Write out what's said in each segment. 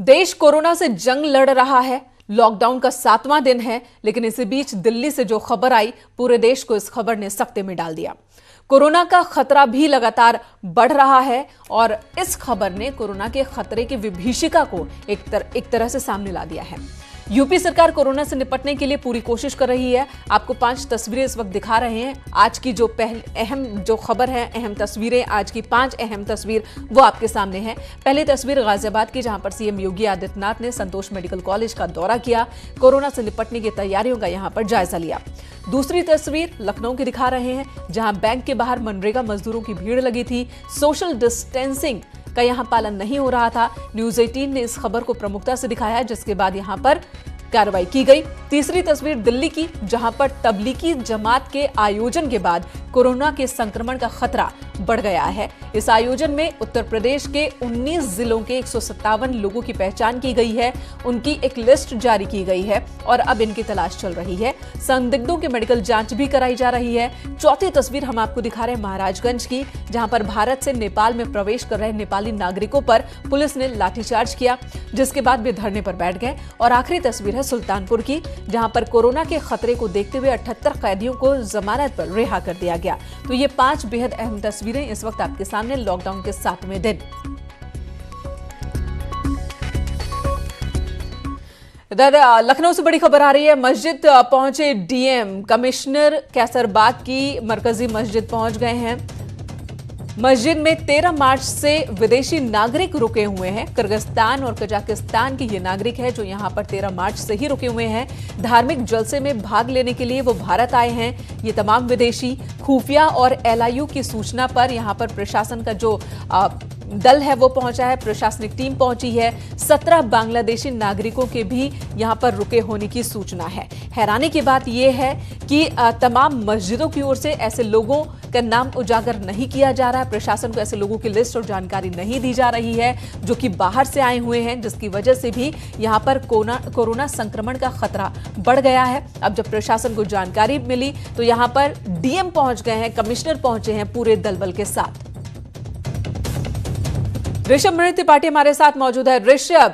देश कोरोना से जंग लड़ रहा है। लॉकडाउन का 7वां दिन है, लेकिन इसी बीच दिल्ली से जो खबर आई, पूरे देश को इस खबर ने सख्ते में डाल दिया। कोरोना का खतरा भी लगातार बढ़ रहा है और इस खबर ने कोरोना के खतरे की विभीषिका को एक तरह से सामने ला दिया है। यूपी सरकार कोरोना से निपटने के लिए पूरी कोशिश कर रही है। आपको 5 तस्वीरें इस वक्त दिखा रहे हैं। आज की जो अहम जो खबर है, अहम तस्वीरें, आज की 5 अहम तस्वीर वो आपके सामने है। पहली तस्वीर गाजियाबाद की, जहां पर सीएम योगी आदित्यनाथ ने संतोष मेडिकल कॉलेज का दौरा किया, कोरोना से निपटने की तैयारियों का यहां पर जायजा लिया। दूसरी तस्वीर लखनऊ की दिखा रहे हैं, जहां बैंक के बाहर मनरेगा मजदूरों की भीड़ लगी थी। सोशल डिस्टेंसिंग का यहां पालन नहीं हो रहा था। न्यूज़ 18 ने इस खबर को प्रमुखता से दिखाया, जिसके बाद यहां पर कार्रवाई की गई। तीसरी तस्वीर दिल्ली की, जहां पर तबलीगी जमात के आयोजन के बाद कोरोना के संक्रमण का खतरा बढ़ गया है। इस आयोजन में उत्तर प्रदेश के 19 जिलों के 157 लोगों की पहचान की गई है। उनकी एक लिस्ट जारी की गई है और अब इनकी तलाश चल रही है। संदिग्धों की मेडिकल जांच भी कराई जा रही है। चौथी तस्वीर हम आपको दिखा रहे हैं महाराजगंज की, जहां पर भारत से नेपाल में प्रवेश कर रहे नेपाली नागरिकों पर पुलिस ने लाठीचार्ज किया, जिसके बाद वे धरने पर बैठ गए। और आखिरी तस्वीर है सुल्तानपुर की, जहां पर कोरोना के खतरे को देखते हुए 78 कैदियों को जमानत पर रिहा कर दिया गया। तो ये 5 बेहद अहम तस्वीरें इस वक्त आपके सामने लॉकडाउन के 7वें दिन। इधर लखनऊ से बड़ी खबर आ रही है। मस्जिद पहुंचे डीएम, कमिश्नर कैसरबाग की मरकजी मस्जिद पहुंच गए हैं। मस्जिद में 13 मार्च से विदेशी नागरिक रुके हुए हैं। किर्गिस्तान और कजाकिस्तान के ये नागरिक हैं जो यहां पर 13 मार्च से ही रुके हुए हैं। धार्मिक जलसे में भाग लेने के लिए वो भारत आए हैं। ये तमाम विदेशी खुफिया और एलआईयू की सूचना पर यहां पर प्रशासन का जो दल है वो पहुंचा है, प्रशासनिक टीम पहुंची है। 17 बांग्लादेशी नागरिकों के भी यहां पर रुके होने की सूचना है। हैरानी की बात यह है कि तमाम मस्जिदों की ओर से ऐसे लोगों का नाम उजागर नहीं किया जा रहा है। प्रशासन को ऐसे लोगों की लिस्ट और जानकारी नहीं दी जा रही है जो कि बाहर से आए हुए हैं, जिसकी वजह से भी यहां पर कोरोना संक्रमण का खतरा बढ़ गया है। अब जब प्रशासन को जानकारी मिली तो यहां पर डीएम पहुंच गए हैं, कमिश्नर पहुंचे हैं पूरे दलबल के साथ। ऋषभ मणि त्रिपाठी हमारे साथ मौजूद है। ऋषभ,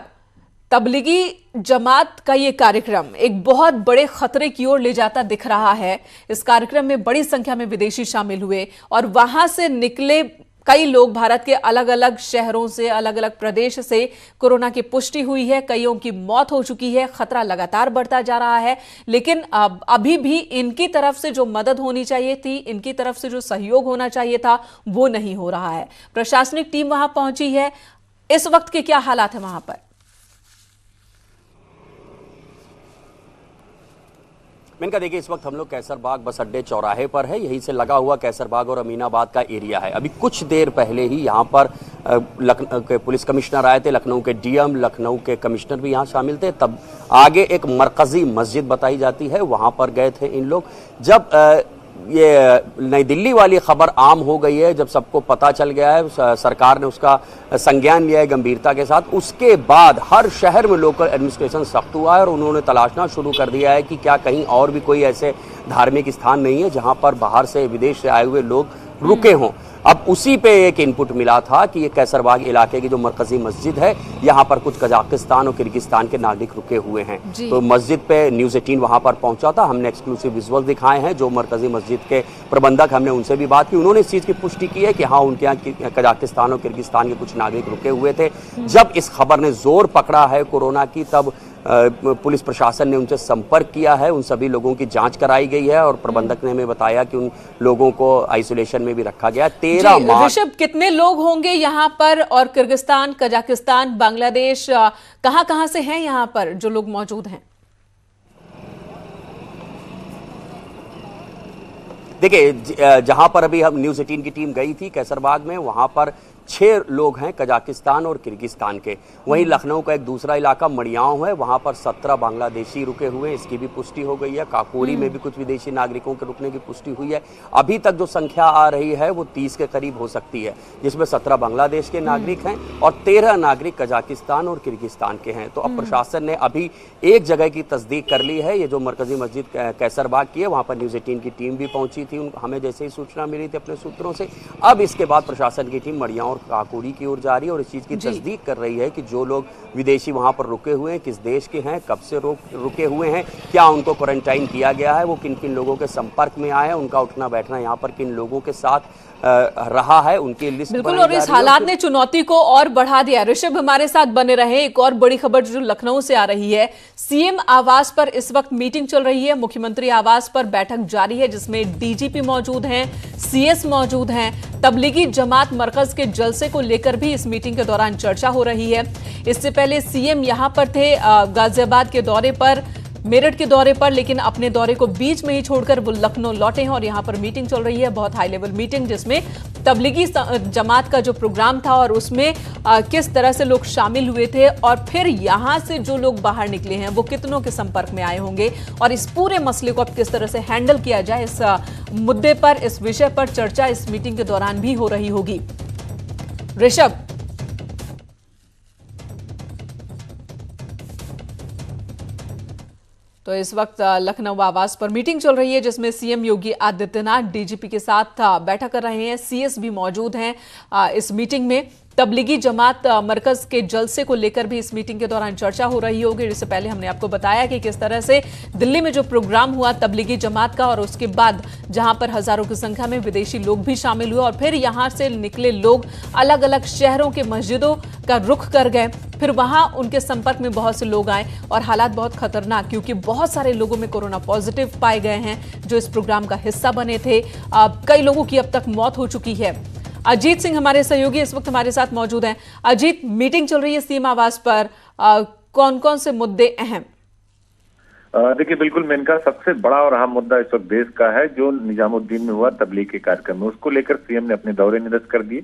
तबलीगी जमात का ये कार्यक्रम एक बहुत बड़े खतरे की ओर ले जाता दिख रहा है। इस कार्यक्रम में बड़ी संख्या में विदेशी शामिल हुए और वहां से निकले कई लोग, भारत के अलग अलग शहरों से, अलग अलग प्रदेश से कोरोना की पुष्टि हुई है। कईयों की मौत हो चुकी है। खतरा लगातार बढ़ता जा रहा है, लेकिन अभी भी इनकी तरफ से जो मदद होनी चाहिए थी, इनकी तरफ से जो सहयोग होना चाहिए था, वो नहीं हो रहा है। प्रशासनिक टीम वहां पहुंची है। इस वक्त के क्या हालात है वहां पर? मेनका देखिए, इस वक्त हम लोग कैसरबाग बस अड्डे चौराहे पर है। यहीं से लगा हुआ कैसरबाग और अमीनाबाद का एरिया है। अभी कुछ देर पहले ही यहाँ पर लखनऊ के पुलिस कमिश्नर आए थे, लखनऊ के डीएम, लखनऊ के कमिश्नर भी यहाँ शामिल थे। तब आगे एक मरकजी मस्जिद बताई जाती है, वहाँ पर गए थे इन लोग। जब ये नई दिल्ली वाली खबर आम हो गई है, जब सबको पता चल गया है, सरकार ने उसका संज्ञान लिया है गंभीरता के साथ, उसके बाद हर शहर में लोकल एडमिनिस्ट्रेशन सख्त हुआ है और उन्होंने तलाशना शुरू कर दिया है कि क्या कहीं और भी कोई ऐसे धार्मिक स्थान नहीं है जहां पर बाहर से, विदेश से आए हुए लोग रुके हों। अब उसी पे एक इनपुट मिला था कि ये कैसरबाग इलाके की जो मरकजी मस्जिद है, यहाँ पर कुछ कजाकिस्तान और किर्गिस्तान के नागरिक रुके हुए हैं। तो मस्जिद पे न्यूज़ 18 वहां पर पहुंचा था। हमने एक्सक्लूसिव विजुअल दिखाए हैं। जो मरकजी मस्जिद के प्रबंधक, हमने उनसे भी बात की। उन्होंने इस चीज की पुष्टि की है कि हाँ, उनके यहाँ कजाकिस्तान और किर्गिस्तान के कुछ नागरिक रुके हुए थे। जब इस खबर ने जोर पकड़ा है कोरोना की, तब पुलिस प्रशासन ने उनसे संपर्क किया है। उन सभी लोगों की जांच कराई गई है और प्रबंधक ने हमें बताया कि उन लोगों को आइसोलेशन में भी रखा गया। 13 मार्च। ऋषभ, कितने लोग होंगे यहाँ पर? और किर्गिस्तान, कजाकिस्तान, बांग्लादेश, कहां से हैं यहाँ पर जो लोग मौजूद हैं? देखिए, जहां पर अभी हम न्यूज़ 18 की टीम गई थी कैसरबाग में, वहां पर 6 लोग हैं कजाकिस्तान और किर्गिस्तान के। वहीं लखनऊ का एक दूसरा इलाका मड़ियाव है, वहां पर 17 बांग्लादेशी रुके हुए हैं, इसकी भी पुष्टि हो गई है। काकोरी में भी कुछ विदेशी नागरिकों के रुकने की पुष्टि हुई है। अभी तक जो संख्या आ रही है वो 30 के करीब हो सकती है, जिसमें 17 बांग्लादेश के नागरिक हैं और 13 नागरिक कजाकिस्तान और किर्गिस्तान के हैं। तो अब प्रशासन ने अभी एक जगह की तस्दीक कर ली है, ये जो मरकजी मस्जिद कैसरबाग की है, वहां पर न्यूज़ 18 की टीम भी पहुंची थी। हमें जैसे ही सूचना मिली थी अपने सूत्रों से, अब इसके बाद प्रशासन की टीम मड़ियाव और काकोरी की ओर जा रही है और इस चीज़ की जी। तस्दीक कर रही है कि जो लोग विदेशी वहाँ पर रुके हुए हैं, किस देश के हैं, कब से रुके हुए हैं, क्या उनको क्वारंटाइन किया गया है, वो किन किन लोगों के संपर्क में आए हैं, उनका उठना बैठना यहाँ पर किन लोगों के साथ रहा है, उनकी लिस्ट बिल्कुल। और इस हालात ने चुनौती को और बढ़ा दिया। ऋषभ हमारे साथ बने रहे। एक और बड़ी खबर जो लखनऊ से आ रही है, सीएम आवास पर इस वक्त मीटिंग चल रही है। मुख्यमंत्री आवास पर बैठक जारी है जिसमें डीजीपी मौजूद हैं, सीएस मौजूद हैं। तबलीगी जमात मरकज के जलसे को लेकर भी इस मीटिंग के दौरान चर्चा हो रही है। इससे पहले सीएम यहां पर थे गाजियाबाद के दौरे पर, मेरठ के दौरे पर, लेकिन अपने दौरे को बीच में ही छोड़कर वो लखनऊ लौटे हैं और यहां पर मीटिंग चल रही है, बहुत हाई लेवल मीटिंग, जिसमें तबलीगी जमात का जो प्रोग्राम था और उसमें किस तरह से लोग शामिल हुए थे और फिर यहां से जो लोग बाहर निकले हैं वो कितनों के संपर्क में आए होंगे और इस पूरे मसले को अब किस तरह से हैंडल किया जाए, इस मुद्दे पर, इस विषय पर चर्चा इस मीटिंग के दौरान भी हो रही होगी। ऋषभ, तो इस वक्त लखनऊ आवास पर मीटिंग चल रही है जिसमें सीएम योगी आदित्यनाथ डीजीपी के साथ बैठक कर रहे हैं। सीएस भी मौजूद हैं इस मीटिंग में। तबलीगी जमात मरकज के जलसे को लेकर भी इस मीटिंग के दौरान चर्चा हो रही होगी। इससे पहले हमने आपको बताया कि किस तरह से दिल्ली में जो प्रोग्राम हुआ तबलीगी जमात का और उसके बाद जहां पर हजारों की संख्या में विदेशी लोग भी शामिल हुए और फिर यहां से निकले लोग अलग अलग शहरों के मस्जिदों का रुख कर गए, फिर वहां उनके संपर्क में बहुत से लोग आए और हालात बहुत खतरनाक, क्योंकि बहुत सारे लोगों में कोरोना पॉजिटिव पाए गए हैं जो इस प्रोग्राम का हिस्सा बने थे। कई लोगों की अब तक मौत हो चुकी है। अजीत सिंह हमारे सहयोगी इस वक्त हमारे साथ मौजूद हैं। अजीत, मीटिंग चल रही है सीएम आवास पर, कौन कौन से मुद्दे अहम? देखिए, बिल्कुल मेनका, सबसे बड़ा और अहम मुद्दा इस वक्त देश का है जो निजामुद्दीन में हुआ तबलीग के कार्यक्रम में, उसको लेकर सीएम ने अपने दौरे निरस्त कर दिए।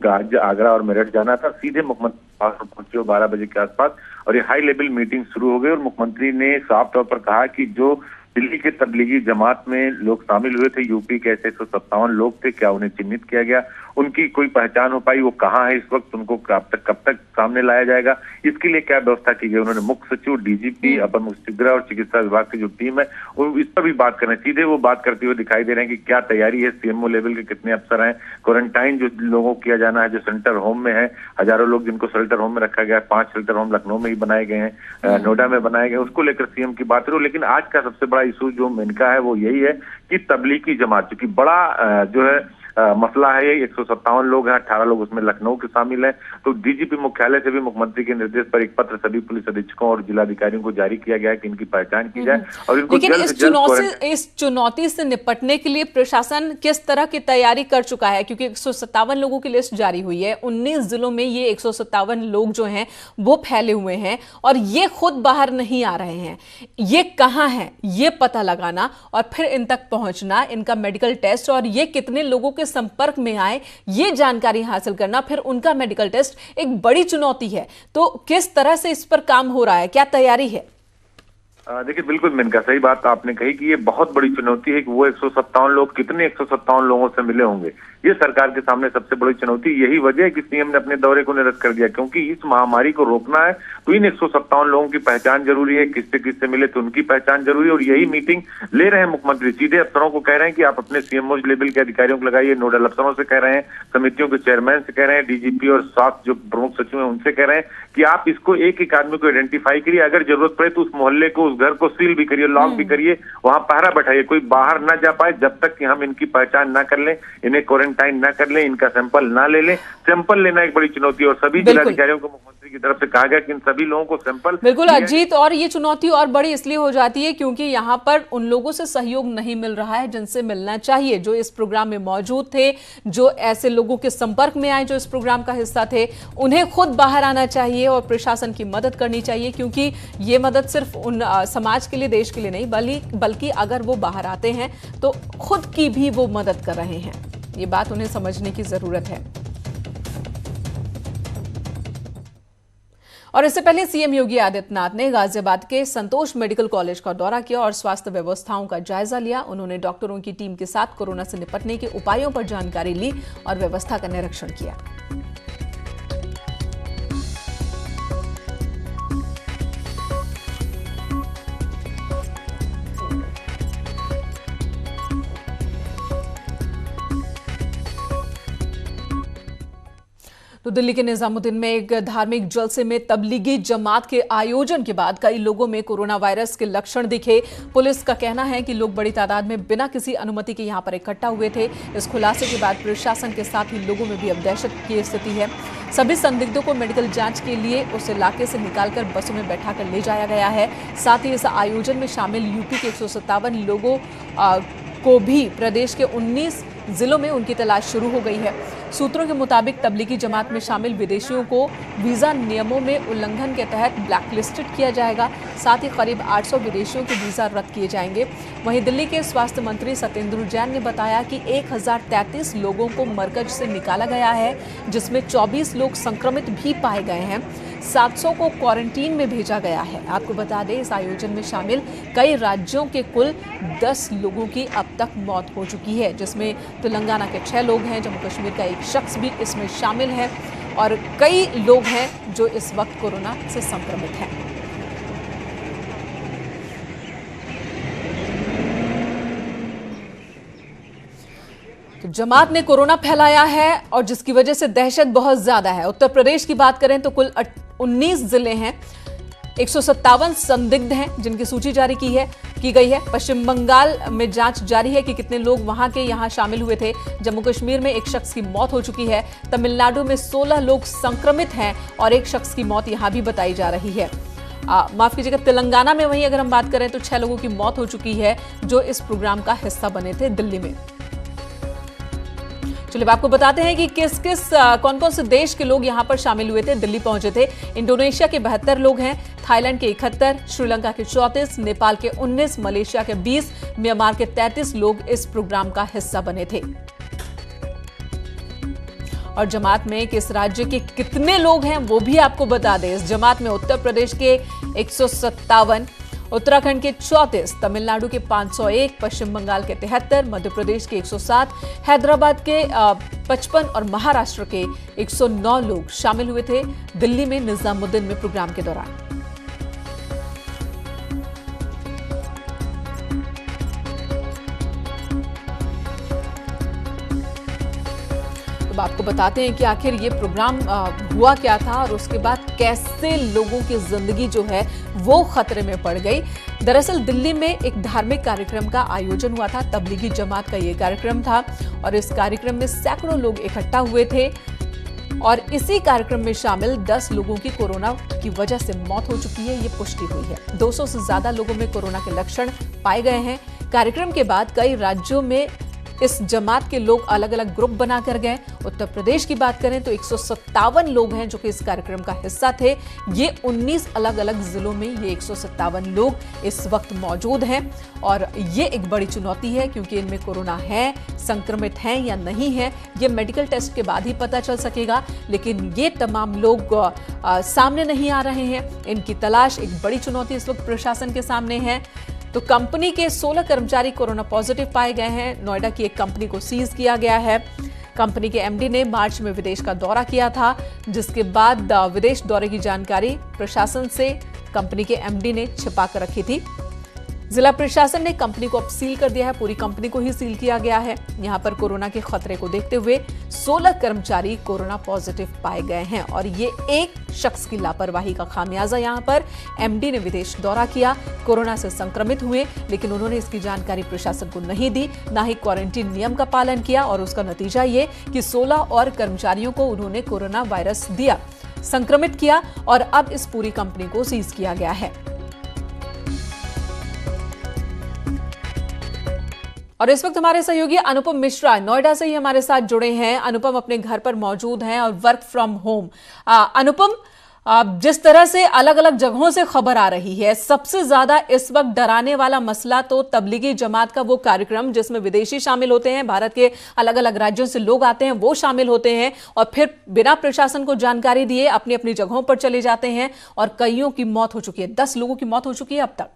आज आगरा और मेरठ जाना था, सीधे मुख्यमंत्री पहुंचे 12 बजे के आसपास और ये हाई लेवल मीटिंग शुरू हो गई और मुख्यमंत्री ने साफ तौर पर कहा कि जो दिल्ली के तबलीगी जमात में लोग शामिल हुए थे, यूपी के ऐसे 157 लोग थे, क्या उन्हें चिन्हित किया गया, उनकी कोई पहचान हो पाई, वो कहाँ है इस वक्त, उनको कब तक सामने लाया जाएगा, इसके लिए क्या व्यवस्था की गई। उन्होंने मुख्य सचिव, डीजीपी, अपर मुख्य सचिव और चिकित्सा विभाग की जो टीम है वो इस पर भी बात कर रहे हैं। सीधे वो बात करते हुए दिखाई दे रहे हैं कि क्या तैयारी है, सीएमओ लेवल के कितने अफसर हैं, क्वारंटाइन जो लोगों को किया जाना है जो सेल्टर होम में है, हजारों लोग जिनको सेल्टर होम में रखा गया है, 5 सेल्टर होम लखनऊ में ही बनाए गए हैं, नोएडा में बनाए गए, उसको लेकर सीएम की बात करो। मेकिन आज का सबसे बड़ा इशू जो मेनका है वो यही है कि तबलीगी जमात, क्योंकि बड़ा जो है मसला है, ये 157 लोग हैं, 18 लोग उसमें लखनऊ के शामिल हैं। तो डीजीपी मुख्यालय से भी मुख्यमंत्री के निर्देश पर एक पत्र सभी पुलिस अधीक्षकों और जिलाधिकारियों को जारी किया गया है कि इनकी पहचान की जाए और इनको लेकिन इस चुनौती से निपटने के लिए प्रशासन किस तरह की तैयारी कर चुका है? क्योंकि 157 लोगों की लिस्ट जारी हुई है, 19 जिलों में ये 157 लोग जो हैं वो फैले हुए हैं और ये खुद बाहर नहीं आ रहे हैं। ये कहां है ये पता लगाना और फिर इन तक पहुंचना, इनका मेडिकल टेस्ट और ये कितने लोगों के संपर्क में आए ये जानकारी हासिल करना, फिर उनका मेडिकल टेस्ट, एक बड़ी चुनौती है। तो किस तरह से इस पर काम हो रहा है, क्या तैयारी है? देखिए, बिल्कुल मेनका, सही बात आपने कही कि ये बहुत बड़ी चुनौती है कि वो 157 लोग कितने 157 लोगों से मिले होंगे, ये सरकार के सामने सबसे बड़ी चुनौती। यही वजह है कि सीएम ने अपने दौरे को निरस्त कर दिया, क्योंकि इस महामारी को रोकना है तो इन 157 लोगों की पहचान जरूरी है, किससे मिले तो उनकी पहचान जरूरी है और यही मीटिंग ले रहे हैं मुख्यमंत्री। सीधे अफसरों को कह रहे हैं कि आप अपने सीएमओ लेवल के अधिकारियों को लगाइए, नोडल अफसरों से कह रहे हैं, समितियों के चेयरमैन से कह रहे हैं, डीजीपी और 7 जो प्रमुख सचिव हैं उनसे कह रहे हैं कि आप इसको एक एक आदमी को आइडेंटिफाई करिए, अगर जरूरत पड़े तो उस मोहल्ले को, उस घर को सील भी करिए, लॉक भी करिए, वहां पहरा बैठाइए, कोई बाहर ना जा पाए जब तक कि हम इनकी पहचान ना कर लें, इन्हें क्वारंटाइन ना कर लें, इनका सैंपल ना ले लें। सैंपल लेना एक बड़ी चुनौती और सभी जिलाधिकारियों को मुख्यमंत्री की तरफ से कहा गया कि इन सभी लोगों को सैंपल। बिल्कुल अजीत, और ये चुनौती और बड़ी इसलिए हो जाती है क्योंकि यहां पर उन लोगों से सहयोग नहीं मिल रहा है जिनसे मिलना चाहिए, जो इस प्रोग्राम में मौजूद थे, जो ऐसे लोगों के संपर्क में आए जो इस प्रोग्राम का हिस्सा थे, उन्हें खुद बाहर आना चाहिए और प्रशासन की मदद करनी चाहिए, क्योंकि ये मदद सिर्फ उन समाज के लिए, देश के लिए नहीं, बल्कि अगर वो बाहर आते हैं तो खुद की भी वो मदद कर रहे हैं। ये बात उन्हें समझने की जरूरत है। और इससे पहले सीएम योगी आदित्यनाथ ने गाजियाबाद के संतोष मेडिकल कॉलेज का दौरा किया और स्वास्थ्य व्यवस्थाओं का जायजा लिया। उन्होंने डॉक्टरों की टीम के साथ कोरोना से निपटने के उपायों पर जानकारी ली और व्यवस्था का निरीक्षण किया। तो दिल्ली के निजामुद्दीन में एक धार्मिक जलसे में तबलीगी जमात के आयोजन के बाद कई लोगों में कोरोना वायरस के लक्षण दिखे। पुलिस का कहना है कि लोग बड़ी तादाद में बिना किसी अनुमति के यहां पर इकट्ठा हुए थे। इस खुलासे के बाद प्रशासन के साथ ही लोगों में भी अब दहशत की स्थिति है। सभी संदिग्धों को मेडिकल जांच के लिए उस इलाके से निकालकर बसों में बैठाकर ले जाया गया है। साथ ही इस आयोजन में शामिल यूपी के 157 लोगों को भी प्रदेश के 19 जिलों में उनकी तलाश शुरू हो गई है। सूत्रों के मुताबिक तबलीगी जमात में शामिल विदेशियों को वीजा नियमों में उल्लंघन के तहत ब्लैकलिस्टेड किया जाएगा। साथ ही करीब 800 विदेशियों के वीजा रद्द किए जाएंगे। वहीं दिल्ली के स्वास्थ्य मंत्री सत्येंद्र जैन ने बताया कि 1033 लोगों को मरकज से निकाला गया है, जिसमें 24 लोग संक्रमित भी पाए गए हैं। 700 को क्वारंटीन में भेजा गया है। आपको बता दें, इस आयोजन में शामिल कई राज्यों के कुल 10 लोगों की अब तक मौत हो चुकी है, जिसमें तेलंगाना के 6 लोग हैं। जम्मू कश्मीर का एक शख्स भी इसमें शामिल है और कई लोग हैं जो इस वक्त कोरोना से संक्रमित हैं। तो जमात ने कोरोना फैलाया है और जिसकी वजह से दहशत बहुत ज्यादा है। उत्तर प्रदेश की बात करें तो कुल 19 जिले हैं, 157 संदिग्ध हैं जिनकी सूची जारी की गई है। पश्चिम बंगाल में जांच जारी है कि कितने लोग वहां के यहां शामिल हुए थे। जम्मू कश्मीर में एक शख्स की मौत हो चुकी है। तमिलनाडु में 16 लोग संक्रमित हैं और एक शख्स की मौत यहां भी बताई जा रही है। माफ कीजिएगा, तेलंगाना में वहीं अगर हम बात करें तो 6 लोगों की मौत हो चुकी है जो इस प्रोग्राम का हिस्सा बने थे दिल्ली में। चलिए आपको बताते हैं कि कौन कौन से देश के लोग यहां पर शामिल हुए थे, दिल्ली पहुंचे थे। इंडोनेशिया के 72 लोग हैं, थाईलैंड के 71, श्रीलंका के 34, नेपाल के 19, मलेशिया के 20, म्यांमार के 33 लोग इस प्रोग्राम का हिस्सा बने थे। और जमात में किस राज्य के कितने लोग हैं वो भी आपको बता दें। इस जमात में उत्तर प्रदेश के 157, उत्तराखंड के 34, तमिलनाडु के 501, पश्चिम बंगाल के 73, मध्य प्रदेश के 107, हैदराबाद के 55 और महाराष्ट्र के 109 लोग शामिल हुए थे दिल्ली में निजामुद्दीन में प्रोग्राम के दौरान। तो आपको बताते हैं कि आखिर ये प्रोग्राम हुआ क्या था और उसके बाद कैसे लोगों की जिंदगी जो है वो खतरे में पड़ गई। दरअसल दिल्ली में एक धार्मिक कार्यक्रम का आयोजन हुआ था। तबलीगी जमात का ये कार्यक्रम था और इस कार्यक्रम में सैकड़ों लोग इकट्ठा हुए थे और इसी कार्यक्रम में शामिल 10 लोगों की कोरोना की वजह से मौत हो चुकी है, ये पुष्टि हुई है। 200 से ज्यादा लोगों में कोरोना के लक्षण पाए गए हैं। कार्यक्रम के बाद कई राज्यों में इस जमात के लोग अलग अलग ग्रुप बनाकर गए। उत्तर प्रदेश की बात करें तो 157 लोग हैं जो कि इस कार्यक्रम का हिस्सा थे। ये 19 अलग अलग जिलों में ये 157 लोग इस वक्त मौजूद हैं और ये एक बड़ी चुनौती है क्योंकि इनमें कोरोना है, संक्रमित हैं या नहीं है, ये मेडिकल टेस्ट के बाद ही पता चल सकेगा। लेकिन ये तमाम लोग सामने नहीं आ रहे हैं। इनकी तलाश एक बड़ी चुनौती इस वक्त प्रशासन के सामने है। तो कंपनी के 16 कर्मचारी कोरोना पॉजिटिव पाए गए हैं। नोएडा की एक कंपनी को सीज किया गया है। कंपनी के एमडी ने मार्च में विदेश का दौरा किया था, जिसके बाद विदेश दौरे की जानकारी प्रशासन से कंपनी के एमडी ने छिपा कर रखी थी। जिला प्रशासन ने कंपनी को अब सील कर दिया है, पूरी कंपनी को ही सील किया गया है। यहां पर कोरोना के खतरे को देखते हुए 16 कर्मचारी कोरोना पॉजिटिव पाए गए हैं और ये एक शख्स की लापरवाही का खामियाजा। यहां पर एमडी ने विदेश दौरा किया, कोरोना से संक्रमित हुए, लेकिन उन्होंने इसकी जानकारी प्रशासन को नहीं दी, ना ही क्वारंटीन नियम का पालन किया और उसका नतीजा ये कि 16 और कर्मचारियों को उन्होंने कोरोना वायरस दिया, संक्रमित किया और अब इस पूरी कंपनी को सीज किया गया है। और इस वक्त हमारे सहयोगी अनुपम मिश्रा नोएडा से ही हमारे साथ जुड़े हैं। अनुपम अपने घर पर मौजूद हैं और वर्क फ्रॉम होम। अनुपम, जिस तरह से अलग अलग जगहों से खबर आ रही है, सबसे ज्यादा इस वक्त डराने वाला मसला तो तबलीगी जमात का वो कार्यक्रम जिसमें विदेशी शामिल होते हैं, भारत के अलग अलग राज्यों से लोग आते हैं, वो शामिल होते हैं और फिर बिना प्रशासन को जानकारी दिए अपनी अपनी जगहों पर चले जाते हैं और कईयों की मौत हो चुकी है। 10 लोगों की मौत हो चुकी है अब तक।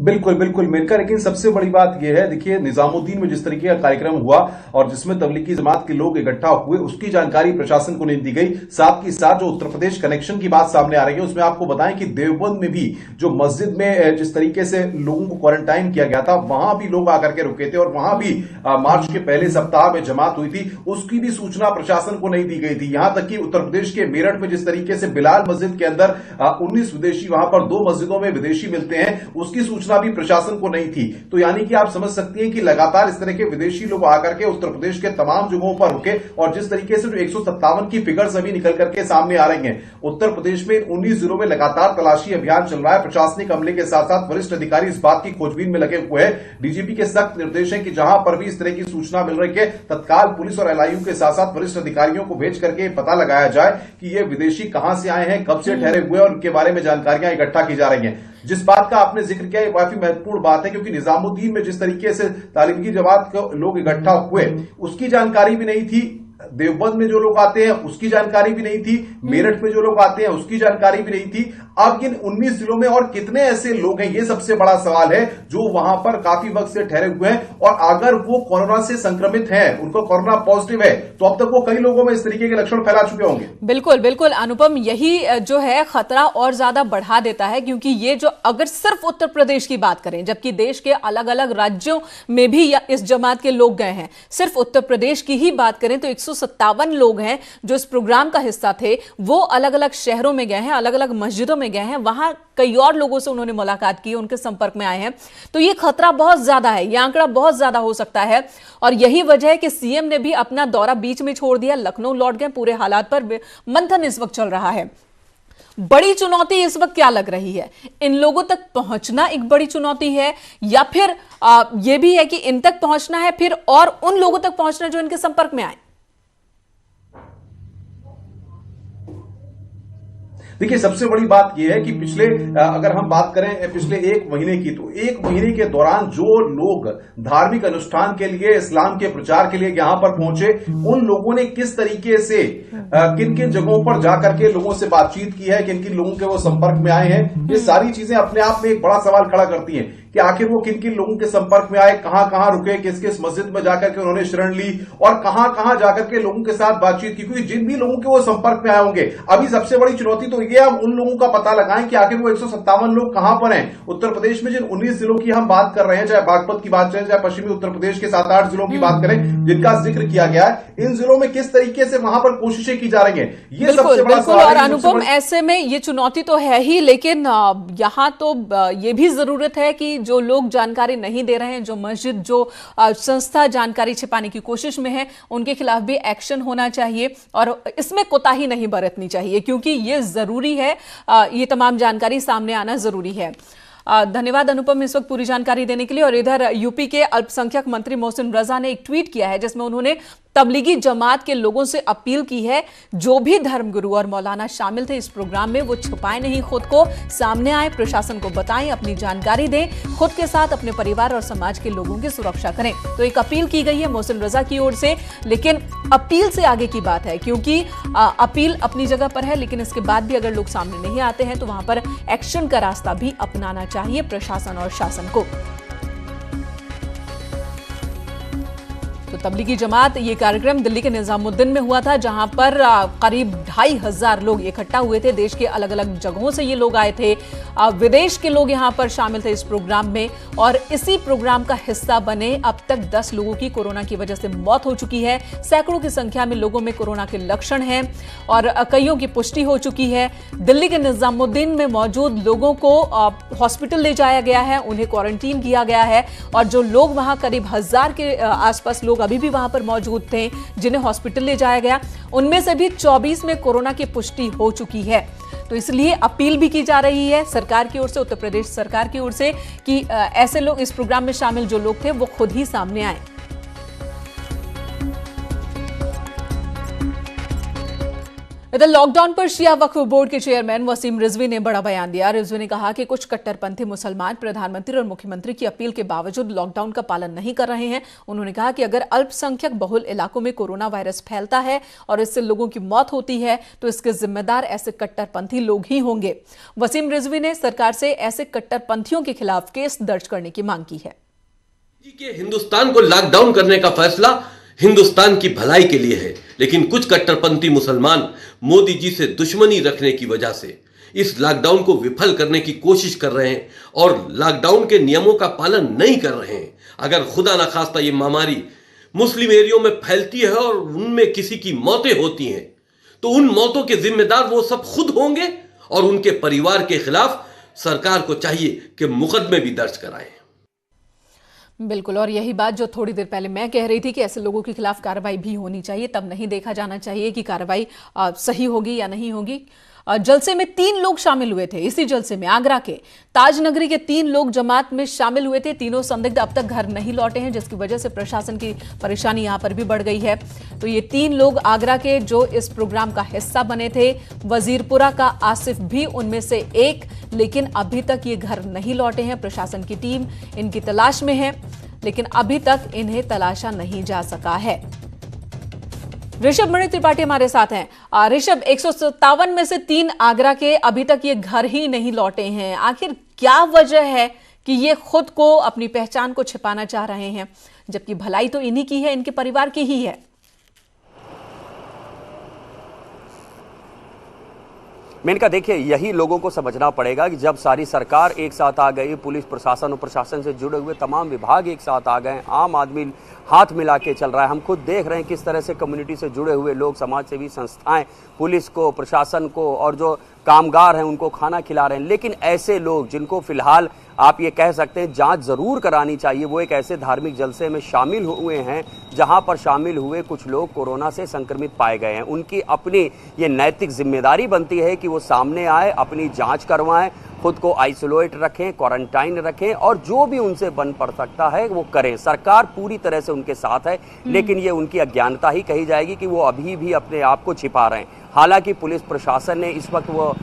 बिल्कुल बिल्कुल मेनका, लेकिन सबसे बड़ी बात यह है, देखिए निजामुद्दीन में जिस तरीके का कार्यक्रम हुआ और जिसमें तबलीगी जमात के लोग इकट्ठा हुए, उसकी जानकारी प्रशासन को नहीं दी गई। साथ ही साथ जो उत्तर प्रदेश कनेक्शन की बात सामने आ रही है, उसमें आपको बताएं कि देवबंद में भी जो मस्जिद में जिस तरीके से लोगों को क्वारंटाइन किया गया था, वहां भी लोग आकर के रुके थे और वहां भी मार्च के पहले सप्ताह में जमात हुई थी, उसकी भी सूचना प्रशासन को नहीं दी गई थी। यहां तक कि उत्तर प्रदेश के मेरठ में जिस तरीके से बिलाल मस्जिद के अंदर 19 विदेशी, वहां पर 2 मस्जिदों में विदेशी मिलते हैं, उसकी सूचना भी प्रशासन को नहीं थी। तो यानी कि आप समझ सकती हैं कि लगातार इस तरह के विदेशी लोग आकर के उत्तर प्रदेश के तमाम जगहों पर रुके और जिस तरीके से जो 157 की फिगर्स अभी निकल करके सामने आ रही हैं, उत्तर प्रदेश में 19 जिलों में लगातार तलाशी अभियान चल रहा है। प्रशासनिक अमले के साथ साथ वरिष्ठ अधिकारी इस बात की खोजबीन में लगे हुए हैं। डीजीपी के सख्त निर्देश है कि जहां पर भी इस तरह की सूचना मिल रही है, तत्काल पुलिस और एलआईयू के साथ साथ वरिष्ठ अधिकारियों को भेज करके पता लगाया जाए कि ये विदेशी कहां से आए हैं, कब से ठहरे हुए और उनके बारे में जानकारियां इकट्ठा की जा रही हैं। जिस बात का आपने जिक्र किया, ये काफी महत्वपूर्ण बात है, क्योंकि निजामुद्दीन में जिस तरीके से तालिबी जमात के लोग इकट्ठा हुए, उसकी जानकारी भी नहीं थी। देवबंद में जो लोग आते हैं उसकी जानकारी भी नहीं थी, मेरठ में जो लोग आते हैं उसकी जानकारी भी नहीं थी। अब इन 19 जिलों में और कितने ऐसे लोग हैं, ये सबसे बड़ा सवाल है, जो वहां पर काफी वक्त से ठहरे हुए हैं और अगर वो कोरोना से संक्रमित हैं, उनको कोरोना पॉजिटिव है, तो अब तक वो कई लोगों में इस तरीके के लक्षण फैला चुके होंगे। बिल्कुल बिल्कुल अनुपम, यही जो है खतरा और ज्यादा बढ़ा देता है, क्योंकि ये जो अगर सिर्फ उत्तर प्रदेश की बात करें, जबकि देश के अलग अलग राज्यों में भी इस जमात के लोग गए हैं, सिर्फ उत्तर प्रदेश की ही बात करें तो 157 लोग हैं जो इस प्रोग्राम का हिस्सा थे। वो अलग अलग शहरों में गए हैं, अलग अलग मस्जिदों में गए हैं, वहां कई और लोगों से उन्होंने मुलाकात की, उनके संपर्क में आए हैं। तो ये खतरा बहुत ज्यादा है, ये आंकड़ा बहुत ज्यादा हो सकता है और यही वजह है कि सीएम ने भी अपना दौरा बीच में छोड़ दिया, लखनऊ लौट गए। पूरे हालात पर मंथन इस वक्त चल रहा है। बड़ी चुनौती इस वक्त क्या लग रही है? इन लोगों तक पहुंचना एक बड़ी चुनौती है, या फिर यह भी है कि इन तक पहुंचना है, फिर और उन लोगों तक पहुंचना जो इनके संपर्क में आए? देखिए, सबसे बड़ी बात यह है कि पिछले अगर हम बात करें पिछले 1 महीने की, तो 1 महीने के दौरान जो लोग धार्मिक अनुष्ठान के लिए, इस्लाम के प्रचार के लिए यहां पर पहुंचे, उन लोगों ने किस तरीके से किन किन जगहों पर जाकर के लोगों से बातचीत की है, किन किन लोगों के वो संपर्क में आए हैं, ये सारी चीजें अपने आप में एक बड़ा सवाल खड़ा करती हैं कि आखिर वो किन किन लोगों के संपर्क में आए, कहां कहां रुके, किस किस मस्जिद में जाकर के उन्होंने शरण ली और कहां कहां जाकर के लोगों के साथ बातचीत की। क्योंकि जिन भी लोगों के वो संपर्क में आए होंगे, अभी सबसे बड़ी चुनौती तो ये हम उन लोगों का पता लगाएं कि आखिर वो 157 लोग कहां पर हैं। उत्तर प्रदेश में जिन 19 जिलों की हम बात कर रहे हैं, चाहे बागपत की बात करें, चाहे पश्चिमी उत्तर प्रदेश के 7-8 जिलों की बात करें जिनका जिक्र किया गया है, इन जिलों में किस तरीके से वहां पर कोशिशें की जा रही हैं, ये सबसे बड़ा सवाल है। और अनुपम, ऐसे में ये चुनौती तो है ही, लेकिन यहां तो ये भी जरूरत है कि जो लोग जानकारी नहीं दे रहे हैं, जो मस्जिद, जो संस्था जानकारी छिपाने की कोशिश में है, उनके खिलाफ भी एक्शन होना चाहिए और इसमें कोताही नहीं बरतनी चाहिए, क्योंकि ये जरूरी है, ये तमाम जानकारी सामने आना जरूरी है। धन्यवाद अनुपम इस वक्त पूरी जानकारी देने के लिए। और इधर यूपी के अल्पसंख्यक मंत्री मोहसिन रजा ने एक ट्वीट किया है जिसमें उन्होंने तबलीगी जमात के लोगों से अपील की है, जो भी धर्मगुरु और मौलाना शामिल थे इस प्रोग्राम में, वो छुपाए नहीं खुद को, सामने आए, प्रशासन को बताएं, अपनी जानकारी दें, खुद के साथ अपने परिवार और समाज के लोगों की सुरक्षा करें। तो एक अपील की गई है मोहसिन रजा की ओर से, लेकिन अपील से आगे की बात है, क्योंकि अपील अपनी जगह पर है, लेकिन इसके बाद भी अगर लोग सामने नहीं आते हैं तो वहां पर एक्शन का रास्ता भी अपनाना चाहिए प्रशासन और शासन को। तो तबलीगी जमात, ये कार्यक्रम दिल्ली के निजामुद्दीन में हुआ था, जहां पर करीब 2500 लोग इकट्ठा हुए थे। देश के अलग अलग जगहों से ये लोग आए थे, विदेश के लोग यहां पर शामिल थे इस प्रोग्राम में और इसी प्रोग्राम का हिस्सा बने। अब तक 10 लोगों की कोरोना की वजह से मौत हो चुकी है, सैकड़ों की संख्या में लोगों में कोरोना के लक्षण हैं और कईयों की पुष्टि हो चुकी है। दिल्ली के निजामुद्दीन में मौजूद लोगों को हॉस्पिटल ले जाया गया है, उन्हें क्वारंटीन किया गया है और जो लोग वहां करीब 1000 के आसपास लोग अभी भी वहां पर मौजूद थे जिन्हें हॉस्पिटल ले जाया गया, उनमें से भी 24 में कोरोना की पुष्टि हो चुकी है। तो इसलिए अपील भी की जा रही है सरकार की ओर से, उत्तर प्रदेश सरकार की ओर से, कि ऐसे लोग, इस प्रोग्राम में शामिल जो लोग थे, वो खुद ही सामने आए। इधर लॉकडाउन पर शिया वक्फ बोर्ड के चेयरमैन वसीम रिजवी ने बड़ा बयान दिया। रिजवी ने कहा कि कुछ कट्टरपंथी मुसलमान प्रधानमंत्री और मुख्यमंत्री की अपील के बावजूद लॉकडाउन का पालन नहीं कर रहे हैं। उन्होंने कहा कि अगर अल्पसंख्यक बहुल इलाकों में कोरोना वायरस फैलता है और इससे लोगों की मौत होती है तो इसके जिम्मेदार ऐसे कट्टरपंथी लोग ही होंगे। वसीम रिजवी ने सरकार से ऐसे कट्टरपंथियों के खिलाफ केस दर्ज करने की मांग की है। हिंदुस्तान को लॉकडाउन करने का फैसला हिंदुस्तान की भलाई के लिए है, लेकिन कुछ कट्टरपंथी मुसलमान मोदी जी से दुश्मनी रखने की वजह से इस लॉकडाउन को विफल करने की कोशिश कर रहे हैं और लॉकडाउन के नियमों का पालन नहीं कर रहे हैं। अगर खुदा ना खास्ता ये महामारी मुस्लिम एरियो में फैलती है और उनमें किसी की मौतें होती हैं तो उन मौतों के जिम्मेदार वो सब खुद होंगे और उनके परिवार के खिलाफ सरकार को चाहिए कि मुकदमे भी दर्ज कराएं। बिल्कुल, और यही बात जो थोड़ी देर पहले मैं कह रही थी कि ऐसे लोगों के खिलाफ कार्रवाई भी होनी चाहिए। तब नहीं देखा जाना चाहिए कि कार्रवाई सही होगी या नहीं होगी। जलसे में 3 लोग शामिल हुए थे। इसी जलसे में आगरा के ताजनगरी के 3 लोग जमात में शामिल हुए थे। तीनों संदिग्ध अब तक घर नहीं लौटे हैं, जिसकी वजह से प्रशासन की परेशानी यहां पर भी बढ़ गई है। तो ये 3 लोग आगरा के जो इस प्रोग्राम का हिस्सा बने थे। वजीरपुरा का आसिफ भी उनमें से एक, लेकिन अभी तक ये घर नहीं लौटे हैं। प्रशासन की टीम इनकी तलाश में है, लेकिन अभी तक इन्हें तलाशा नहीं जा सका है। ऋषभ मणि त्रिपाठी हमारे साथ हैं। ऋषभ, 157 में से 3 आगरा के अभी तक ये घर ही नहीं लौटे हैं। आखिर क्या वजह है कि ये खुद को, अपनी पहचान को छिपाना चाह रहे हैं, जबकि भलाई तो इन्हीं की है, इनके परिवार की ही है? मेनका, देखिए, यही लोगों को समझना पड़ेगा कि जब सारी सरकार एक साथ आ गई, पुलिस प्रशासन और प्रशासन से जुड़े हुए तमाम विभाग एक साथ आ गए, आम आदमी हाथ मिला के चल रहा है। हम खुद देख रहे हैं किस तरह से कम्युनिटी से जुड़े हुए लोग, समाज सेवी संस्थाएं पुलिस को, प्रशासन को और जो कामगार हैं उनको खाना खिला रहे हैं। लेकिन ऐसे लोग जिनको फिलहाल आप ये कह सकते हैं जांच जरूर करानी चाहिए, वो एक ऐसे धार्मिक जलसे में शामिल हुए हैं जहां पर शामिल हुए कुछ लोग कोरोना से संक्रमित पाए गए हैं। उनकी अपनी ये नैतिक जिम्मेदारी बनती है कि वो सामने आए, अपनी जांच करवाएं, खुद को आइसोलेट रखें, क्वारंटाइन रखें और जो भी उनसे बन पड़ सकता है वो करें। सरकार पूरी तरह से उनके साथ है, लेकिन ये उनकी अज्ञानता ही कही जाएगी कि वो अभी भी अपने आप को छिपा रहे हैं। हालांकि पुलिस प्रशासन ने इस वक्त वो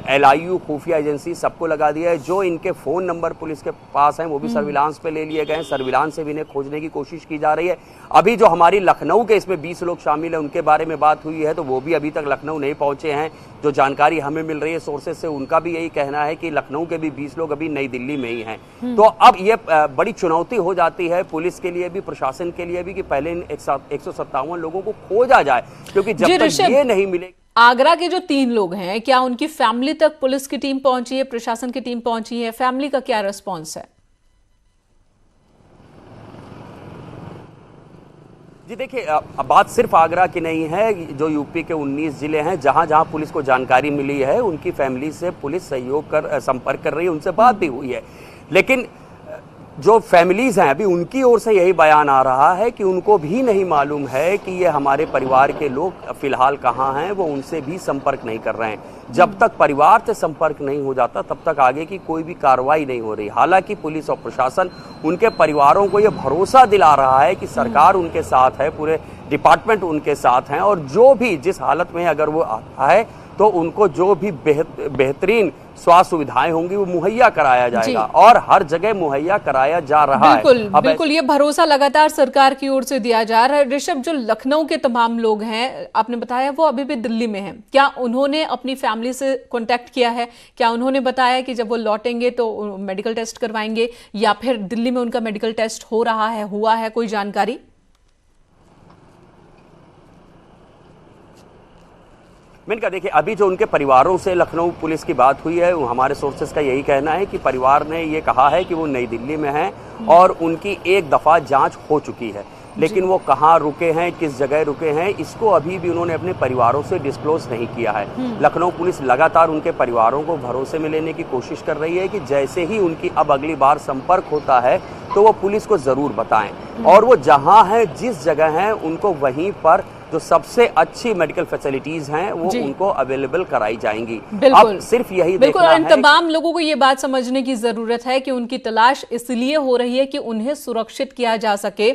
LIU खुफिया एजेंसी सबको लगा दिया है। जो इनके फ़ोन नंबर पुलिस के पास हैं वो भी सर्विलांस पे ले लिए गए हैं। सर्विलांस से भी इन्हें खोजने की कोशिश की जा रही है। अभी जो हमारी लखनऊ के इसमें 20 लोग शामिल हैं उनके बारे में बात हुई है तो वो भी अभी तक लखनऊ नहीं पहुंचे हैं। जो जानकारी हमें मिल रही है सोर्सेज से, उनका भी यही कहना है कि लखनऊ के भी 20 लोग अभी नई दिल्ली में ही हैं। तो अब ये बड़ी चुनौती हो जाती है पुलिस के लिए भी, प्रशासन के लिए भी, कि पहले इन 157 लोगों को खोजा जाए, क्योंकि जब तक ये नहीं मिले। आगरा के जो 3 लोग हैं, क्या उनकी फैमिली तक पुलिस की टीम पहुंची है, प्रशासन की टीम पहुंची है? फैमिली का क्या रिस्पॉन्स है? जी देखिए, अब बात सिर्फ आगरा की नहीं है। जो यूपी के 19 जिले हैं जहां जहां पुलिस को जानकारी मिली है उनकी फैमिली से पुलिस संपर्क कर रही है, उनसे बात भी हुई है। लेकिन जो फैमिलीज हैं अभी उनकी ओर से यही बयान आ रहा है कि उनको भी नहीं मालूम है कि ये हमारे परिवार के लोग फिलहाल कहाँ हैं, वो उनसे भी संपर्क नहीं कर रहे हैं। जब तक परिवार से संपर्क नहीं हो जाता तब तक आगे की कोई भी कार्रवाई नहीं हो रही। हालांकि पुलिस और प्रशासन उनके परिवारों को ये भरोसा दिला रहा है कि सरकार उनके साथ है, पूरे डिपार्टमेंट उनके साथ हैं और जो भी जिस हालत में अगर वो आता है तो उनको जो भी बेहतरीन स्वास्थ्य सुविधाएं होंगी वो मुहैया कराया जाएगा और हर जगह मुहैया कराया जा रहा है। बिल्कुल, ये भरोसा लगातार सरकार की ओर से दिया जा रहा है। ऋषभ, जो लखनऊ के तमाम लोग हैं, आपने बताया वो अभी भी दिल्ली में हैं, क्या उन्होंने अपनी फैमिली से कांटेक्ट किया है? क्या उन्होंने बताया कि जब वो लौटेंगे तो मेडिकल टेस्ट करवाएंगे या फिर दिल्ली में उनका मेडिकल टेस्ट हो रहा है, हुआ है? कोई जानकारी? मैंने कहा, देखिए, अभी जो उनके परिवारों से लखनऊ पुलिस की बात हुई है, हमारे सोर्सेस का यही कहना है कि परिवार ने ये कहा है कि वो नई दिल्ली में हैं और उनकी एक दफ़ा जांच हो चुकी है, लेकिन वो कहाँ रुके हैं, किस जगह रुके हैं, इसको अभी भी उन्होंने अपने परिवारों से डिस्क्लोज नहीं किया है। लखनऊ पुलिस लगातार उनके परिवारों को भरोसे में लेने की कोशिश कर रही है कि जैसे ही उनकी अब अगली बार संपर्क होता है तो वो पुलिस को ज़रूर बताएं और वो जहाँ हैं, जिस जगह हैं, उनको वहीं पर जो सबसे अच्छी मेडिकल फैसिलिटीज हैं वो जी। उनको अवेलेबल कराई जाएंगी। बिल्कुल। अब सिर्फ यही बिल्कुल, देखना और इन है तमाम लोगों को ये बात समझने की जरूरत है कि उनकी तलाश इसलिए हो रही है कि उन्हें सुरक्षित किया जा सके,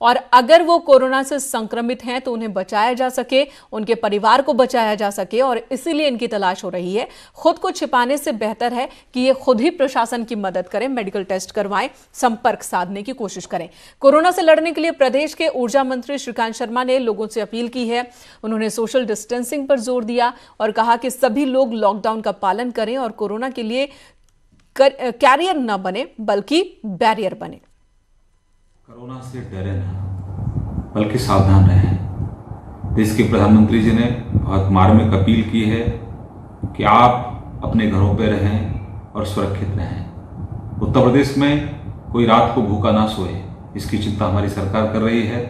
और अगर वो कोरोना से संक्रमित हैं तो उन्हें बचाया जा सके, उनके परिवार को बचाया जा सके, और इसीलिए इनकी तलाश हो रही है। खुद को छिपाने से बेहतर है कि ये खुद ही प्रशासन की मदद करें, मेडिकल टेस्ट करवाएं, संपर्क साधने की कोशिश करें। कोरोना से लड़ने के लिए प्रदेश के ऊर्जा मंत्री श्रीकांत शर्मा ने लोगों से अपील की है। उन्होंने सोशल डिस्टेंसिंग पर जोर दिया और कहा कि सभी लोग लॉकडाउन का पालन करें और कोरोना के लिए कैरियर न बने बल्कि बैरियर बने। कोरोना से डरे ना, बल्कि सावधान रहें। देश के प्रधानमंत्री जी ने बहुत मार्मिक अपील की है कि आप अपने घरों पर रहें और सुरक्षित रहें। उत्तर प्रदेश में कोई रात को भूखा ना सोए, इसकी चिंता हमारी सरकार कर रही है।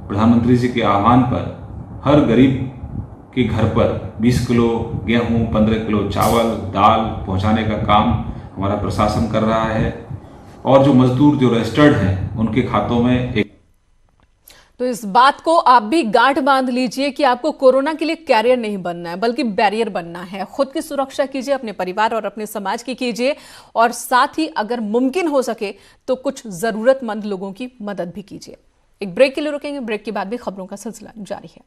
प्रधानमंत्री जी के आह्वान पर हर गरीब के घर पर 20 किलो गेहूं, 15 किलो चावल, दाल पहुंचाने का काम हमारा प्रशासन कर रहा है, और जो मजदूर जो रजिस्टर्ड हैं उनके खातों में एक। तो इस बात को आप भी गांठ बांध लीजिए कि आपको कोरोना के लिए कैरियर नहीं बनना है बल्कि बैरियर बनना है। खुद की सुरक्षा कीजिए, अपने परिवार और अपने समाज की कीजिए, और साथ ही अगर मुमकिन हो सके तो कुछ जरूरतमंद लोगों की मदद भी कीजिए। एक ब्रेक के लिए रुकेंगे, ब्रेक के बाद भी खबरों का सिलसिला जारी है।